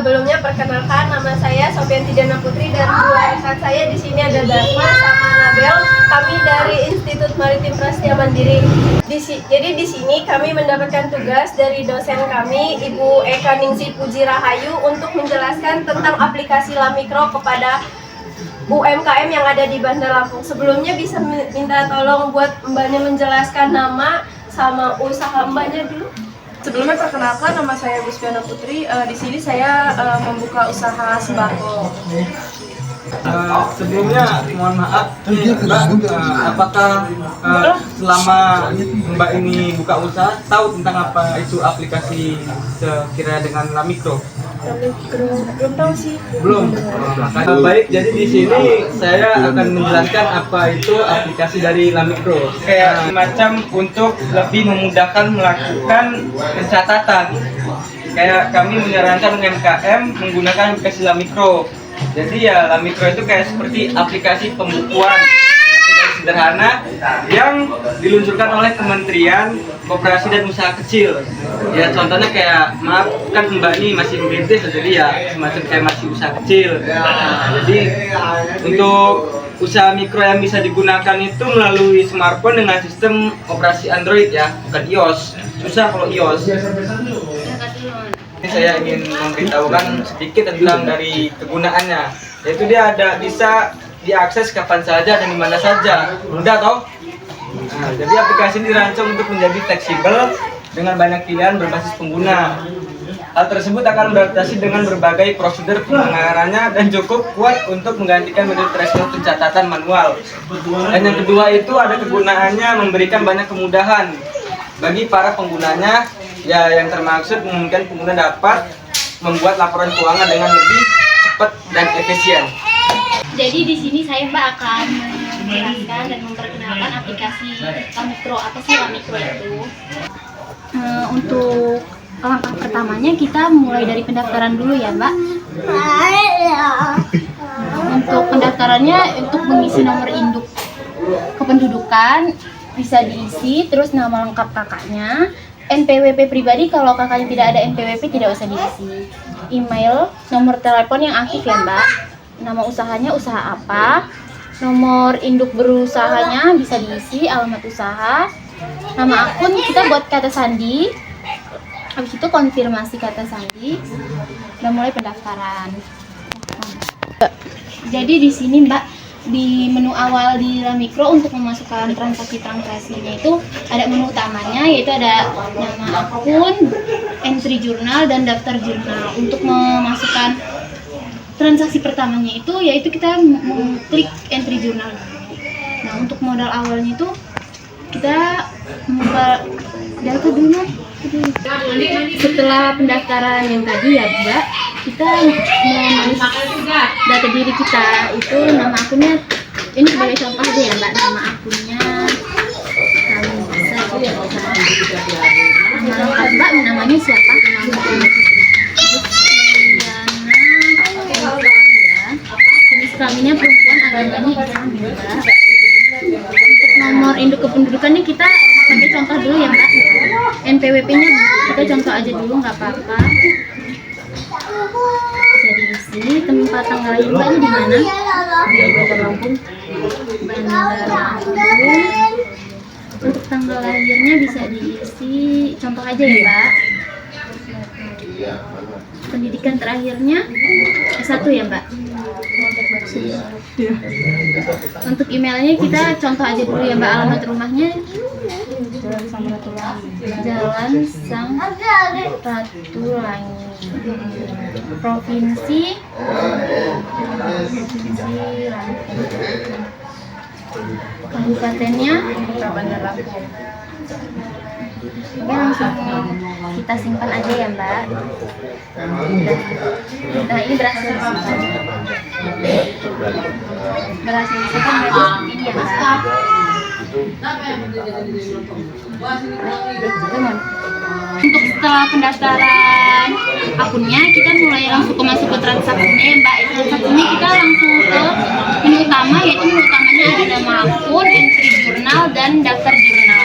sebelumnya perkenalkan, nama saya Sofianti Dana Putri dan dua rekan saya di sini ada Dharma sama Nabel. Kami dari Institut Maritim Prasetya Mandiri. Jadi di sini kami mendapatkan tugas dari dosen kami, Ibu Eka Ningsi Puji Rahayu, untuk menjelaskan tentang aplikasi Lamikro kepada UMKM yang ada di Bandar Lampung. Sebelumnya bisa minta tolong buat Mbaknya menjelaskan nama sama usaha Mbaknya dulu. Sebelumnya perkenalkan, nama saya Gusviana Putri. Di sini saya membuka usaha sembako. Sebelumnya mohon maaf, Mbak, apakah selama Mbak ini buka usaha tahu tentang apa itu aplikasi sekira dengan Lamikro? Belum tahu sih. Belum. Baik, jadi di sini saya akan menjelaskan apa itu aplikasi dari Lamikro. Kayak semacam untuk lebih memudahkan melakukan pencatatan. Kayak kami menyarankan UMKM menggunakan aplikasi Lamikro. Jadi ya Lamikro itu kayak seperti aplikasi pembukuan sederhana yang diluncurkan oleh Kementerian Koperasi dan Usaha Kecil. Ya contohnya kayak, maaf kan Mbak ini masih merintis, jadi ya semacam kayak masih usaha kecil. Jadi untuk usaha mikro yang bisa digunakan itu melalui smartphone dengan sistem operasi Android ya, bukan iOS. Susah kalau iOS. Ini saya ingin memberitahukan sedikit tentang dari kegunaannya. Yaitu dia bisa diakses kapan saja dan di mana saja. Mudah toh? Nah, jadi aplikasi ini dirancang untuk menjadi fleksibel dengan banyak pilihan berbasis pengguna. Hal tersebut akan beradaptasi dengan berbagai prosedur penanganannya dan cukup kuat untuk menggantikan metode threshold pencatatan manual. Dan yang kedua itu ada kegunaannya memberikan banyak kemudahan bagi para penggunanya, ya yang termaksud memungkinkan pengguna dapat membuat laporan keuangan dengan lebih cepat dan efisien. Jadi di sini saya Mbak akan menjelaskan dan memperkenalkan aplikasi Lamikro. Apa sih Lamikro itu? Untuk langkah pertamanya kita mulai dari pendaftaran dulu ya Mbak. Untuk pendaftarannya untuk mengisi nomor induk kependudukan bisa diisi, terus nama lengkap kakaknya, NPWP pribadi kalau kakaknya tidak ada NPWP tidak usah diisi, email, nomor telepon yang aktif ya Mbak. Nama usahanya usaha apa, nomor induk berusahanya bisa diisi, alamat usaha, nama akun kita buat kata sandi, habis itu konfirmasi kata sandi, udah mulai pendaftaran. Jadi di sini Mbak, di menu awal di Lamikro untuk memasukkan transaksi-transaksinya itu ada menu utamanya, yaitu ada nama akun, entry jurnal, dan daftar jurnal. Untuk memasukkan transaksi pertamanya itu yaitu kita klik entry jurnal. Nah untuk modal awalnya itu kita membuka data dulu. Setelah pendaftaran yang tadi ya Mbak, kita menulis data diri kita, itu nama akunnya ini sebagai contoh aja ya Mbak, nama akunnya kami bisa nama lengkap Mbak, namanya siapa? Jenis kelaminnya perempuan, agamanya Islam juga. Untuk nomor induk kependudukannya kita pakai contoh dulu ya Mbak. NPWP-nya kita contoh aja dulu, nggak apa-apa. Bisa diisi. Tempat tanggal lahir Mbaknya di mana? Di Bandar Lampung. Bandar Lampung. Untuk tanggal lahirnya bisa diisi contoh aja ya Mbak. Pendidikan terakhirnya S1 ya Mbak. Untuk emailnya kita contoh aja dulu ya Mbak, alamat rumahnya Jalan Sang Ratulangi, Provinsi Lampung, kabupatennya Bandar Lampung. Oke, langsung kita simpan aja ya Mbak. Nah ini berhasil disimpan. Berhasil disimpan berarti seperti ini ya Mbak. Untuk setelah pendaftaran akunnya, kita mulai langsung masuk ke transaksinya ya Mbak. Transaksinya kita langsung ke menu utama, yaitu menu utamanya ada nama akun, entry jurnal, dan daftar jurnal.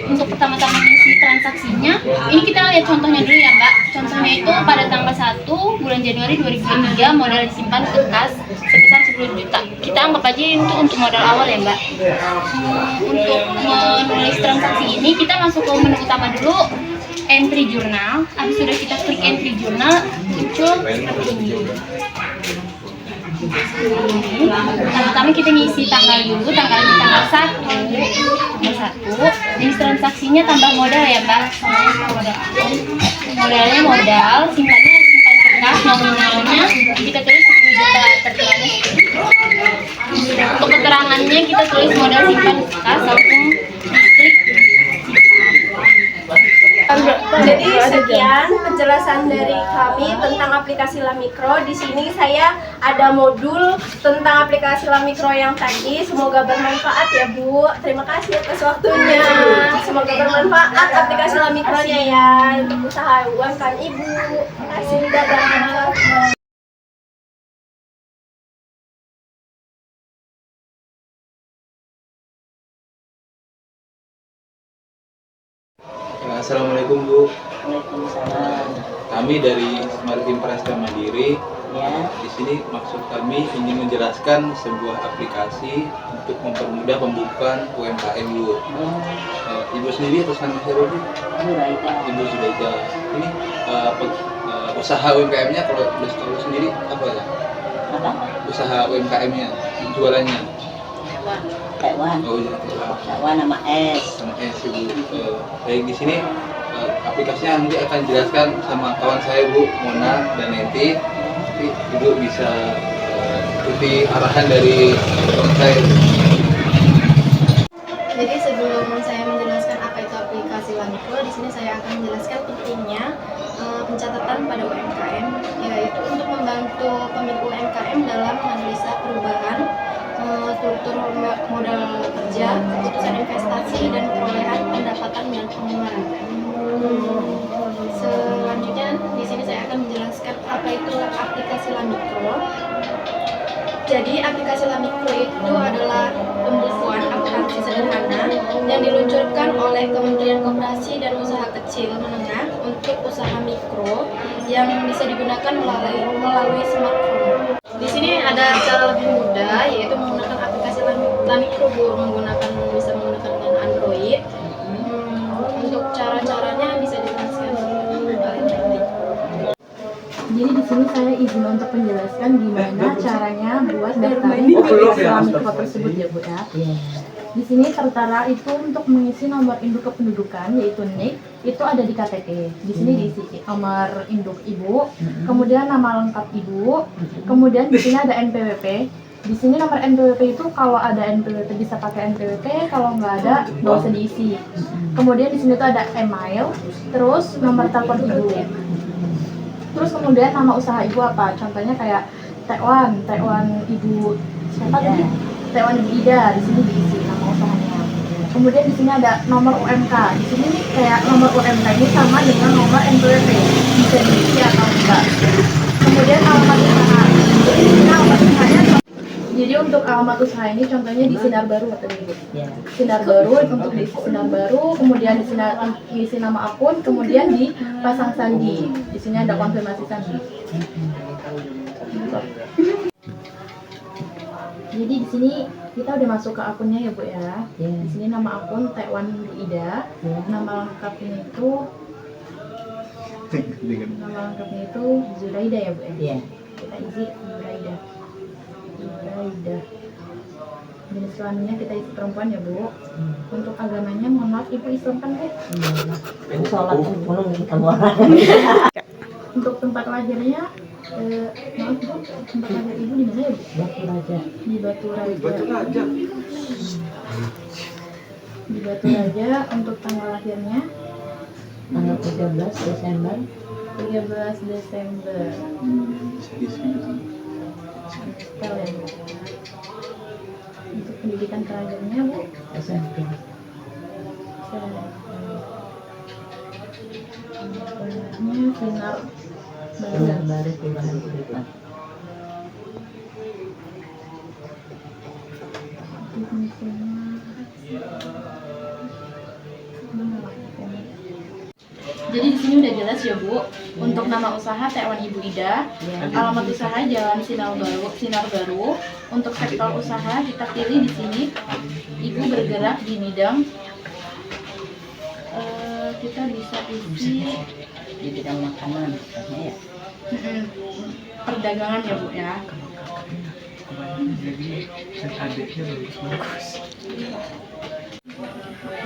Untuk pertama-tama mengisi transaksinya, ini kita lihat contohnya dulu ya Mbak. Contohnya itu pada tanggal 1 bulan Januari 2023 modal disimpan ke kas sebesar 10 juta. Kita anggap aja itu untuk modal awal ya Mbak. Untuk menulis transaksi ini kita masuk ke menu utama dulu, entry jurnal. Habis sudah kita klik entry jurnal, muncul seperti ini. Pertama kita ngisi tanggal dulu, tanggalnya tanggal 1, jenis transaksinya tambah modal ya Mbak. Modalnya modal, simpannya simpan kertas, nominalnya kita tulis 10 juta, terterahannya 10 juta. Untuk keterangannya kita tulis modal simpan kertas, langsung klik Jadi sekian penjelasan dari kami tentang aplikasi Lamikro. Di sini saya ada modul tentang aplikasi Lamikro yang tadi. Semoga bermanfaat ya Bu. Terima kasih atas waktunya. Semoga bermanfaat aplikasi Lamikronya ya untuk usaha UMKM Ibu. Terima kasih, dadah. Assalamualaikum Bu. Kami dari Maritim Prasetya Mandiri. Di sini maksud kami ingin menjelaskan sebuah aplikasi untuk mempermudah pembukaan UMKM Bu. Ibu sendiri atas nama siapa Bu? Ibu Zulaida. Ini usaha UMKM-nya kalau boleh tahu sendiri apa ya? Usaha UMKM-nya, jualannya. Tekwan. Oh iya, Tekwan nama S. sama Ibu. Baik, di sini aplikasinya nanti akan dijelaskan sama kawan saya Bu Mona dan Neti. Nanti Ibu bisa ikuti arahan dari kawan saya. Jadi sebelum saya menjelaskan apa itu aplikasi Lamikro, di sini saya akan menjelaskan pentingnya pencatatan pada UMKM, yaitu untuk membantu pemilik UMKM dalam menganalisa perubahan struktur modal kerja, keputusan investasi, dan perolehan pendapatan dan pengeluaran. Selanjutnya di sini saya akan menjelaskan apa itu aplikasi Lamikro. Jadi aplikasi Lamikro itu adalah pembukuan akuntansi sederhana yang diluncurkan oleh Kementerian Koperasi dan Usaha Kecil Menengah untuk usaha mikro yang bisa digunakan melalui smartphone. Di sini ada cara lebih mudah, yaitu menggunakan aplikasi Lamikro Bu, bisa menggunakan dengan Android. Untuk cara-caranya bisa dijelaskan oleh Neti. Jadi di sini saya izin untuk menjelaskan gimana caranya buat daftarin aplikasi Lamikro tersebut ya Bu ya. Di sini tertera itu untuk mengisi nomor induk kependudukan yaitu NIK, itu ada di KTP. Di sini diisi nomor induk Ibu, kemudian nama lengkap Ibu, kemudian di sini ada NPWP. Di sini nomor NPWP itu kalau ada NPWP bisa pakai NPWP, kalau nggak ada nggak usah diisi. Kemudian di sini tuh ada email, terus nomor telepon Ibu. Terus kemudian nama usaha Ibu apa? Contohnya kayak Tekwan Ibu siapa tadi? Tekwan Ibu Ida, di sini diisi nama usahanya. Kemudian di sini ada nomor UMK. Di sini nih kayak nomor UMK ini sama dengan nomor NPWP, bisa diisi atau enggak. Kemudian alamat usaha. Jadi di sini alamat usahanya. Jadi untuk alamat usaha ini contohnya di Sinar Baru atau Ibu. Sinar Baru untuk diisi Sinar Baru, kemudian di sini diisi nama akun, kemudian dipasang sandi. Di sini ada konfirmasi sandi. Jadi di sini kita udah masuk ke akunnya ya Bu ya. Di sini nama akun Tekwan Bu Ida. Nama lengkapnya itu Zuraida ya Bu ya. Kita isi Zuraida. Jenis kelaminnya kita isi perempuan ya Bu. Untuk agamanya mohon maaf Ibu Islam kan Bu? Sholat belum Untuk tempat lahirnya maaf Bu, tempat lahir Ibu di mana ya Bu? Batu Raja. Di Batu Raja. Di Batu Raja. Untuk tanggal lahirnya Tanggal 13 Desember. 13 Desember. Setel ya Bu. Untuk pendidikan terakhirnya Bu, SMP. Sinar Sinar Baru Kelurahan Kudupan. Jadi di sini udah jelas ya Bu. Untuk nama usaha Taiwan Ibu Ida, alamat usaha Jalan Sinar Baru. Untuk sektor usaha kita pilih di sini. Ibu bergerak di bidang kita bisa isi Di bidang makanan, ya. perdagangan ya Bu ya.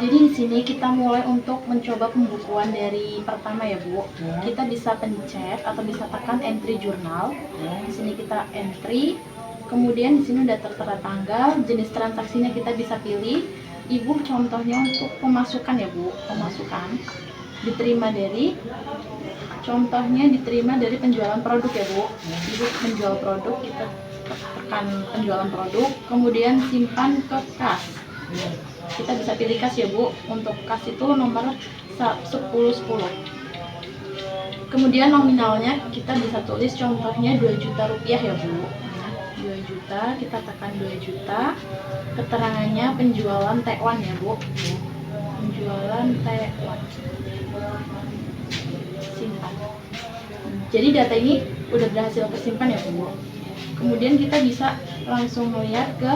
Jadi di sini kita mulai untuk mencoba pembukuan dari pertama ya Bu. Kita bisa pencet atau bisa tekan entry jurnal. Di sini kita entry. Kemudian di sini udah tertera tanggal, jenis transaksinya kita bisa pilih. Ibu contohnya untuk pemasukan ya Bu, pemasukan diterima dari penjualan produk ya Bu. Ibu menjual produk, kita tekan penjualan produk, kemudian simpan ke kas. Kita bisa pilih kas ya Bu. Untuk kas itu nomor 1010. Kemudian nominalnya kita bisa tulis contohnya 2 juta rupiah ya Bu. 2 juta, kita tekan 2 juta. Keterangannya penjualan Taiwan ya Bu. Penjualan Taiwan. Simpan. Jadi data ini udah berhasil tersimpan ya Bu. Kemudian kita bisa langsung melihat ke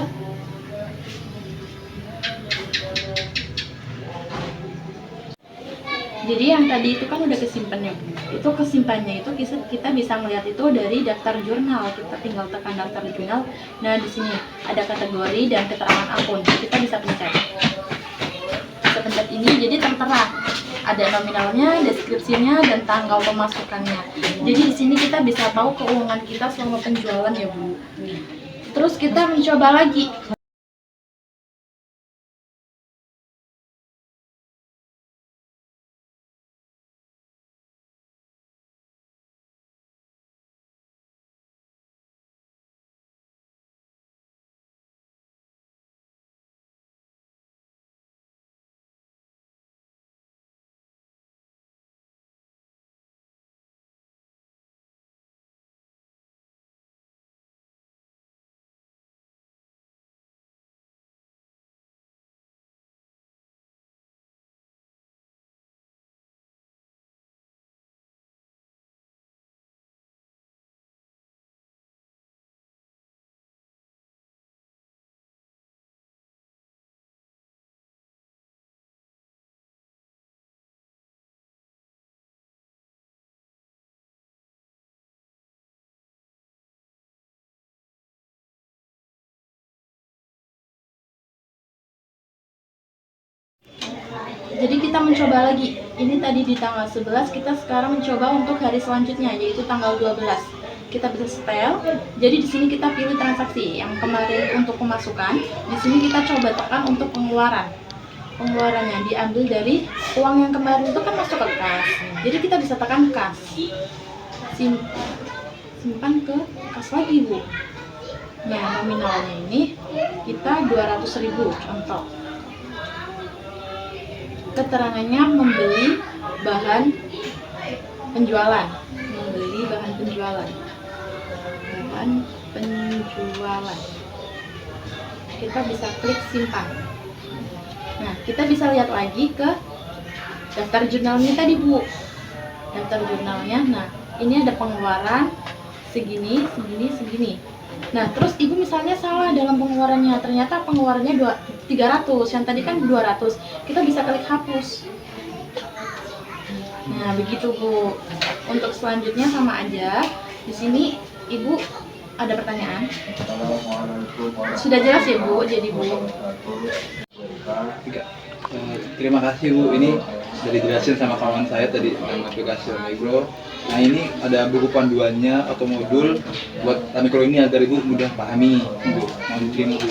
jadi yang tadi itu kan udah kesimpan ya Bu. Itu kesimpannya itu kita bisa melihat itu dari daftar jurnal. Kita tinggal tekan daftar jurnal. Nah, di sini ada kategori dan keterangan akun. Kita bisa pencet. Bisa pencet ini jadi tertera ada nominalnya, deskripsinya, dan tanggal pemasukannya. Jadi di sini kita bisa tahu keuangan kita selama penjualan ya Bu. Terus kita mencoba lagi. Jadi kita mencoba lagi. Ini tadi di tanggal 11, kita sekarang mencoba untuk hari selanjutnya yaitu tanggal 12. Kita bisa setel. Jadi di sini kita pilih transaksi. Yang kemarin untuk pemasukan, di sini kita coba tekan untuk pengeluaran. Pengeluarannya diambil dari uang yang kemarin itu kan masuk ke kas. Jadi kita bisa tekan kas. Simpan ke kas lagi Bu. Nah, nominalnya ini kita 200.000 contoh. Keterangannya membeli bahan penjualan. Kita bisa klik simpan. Nah, kita bisa lihat lagi ke daftar jurnalnya tadi Bu. Daftar jurnalnya. Nah, ini ada pengeluaran segini. Nah, terus Ibu misalnya salah dalam pengeluarannya. Ternyata pengeluarannya 300, yang tadi kan 200. Kita bisa klik hapus. Nah, begitu Bu. Untuk selanjutnya sama aja. Di sini Ibu ada pertanyaan? Sudah jelas ya Bu? Jadi Bu. Terima kasih Bu, ini sudah dijelasin sama kawan saya tadi tentang aplikasi Mikro. Nah, ini ada buku panduannya atau modul buat Mikro ini agar Ibu mudah pahami Bu. Mau diterima Bu.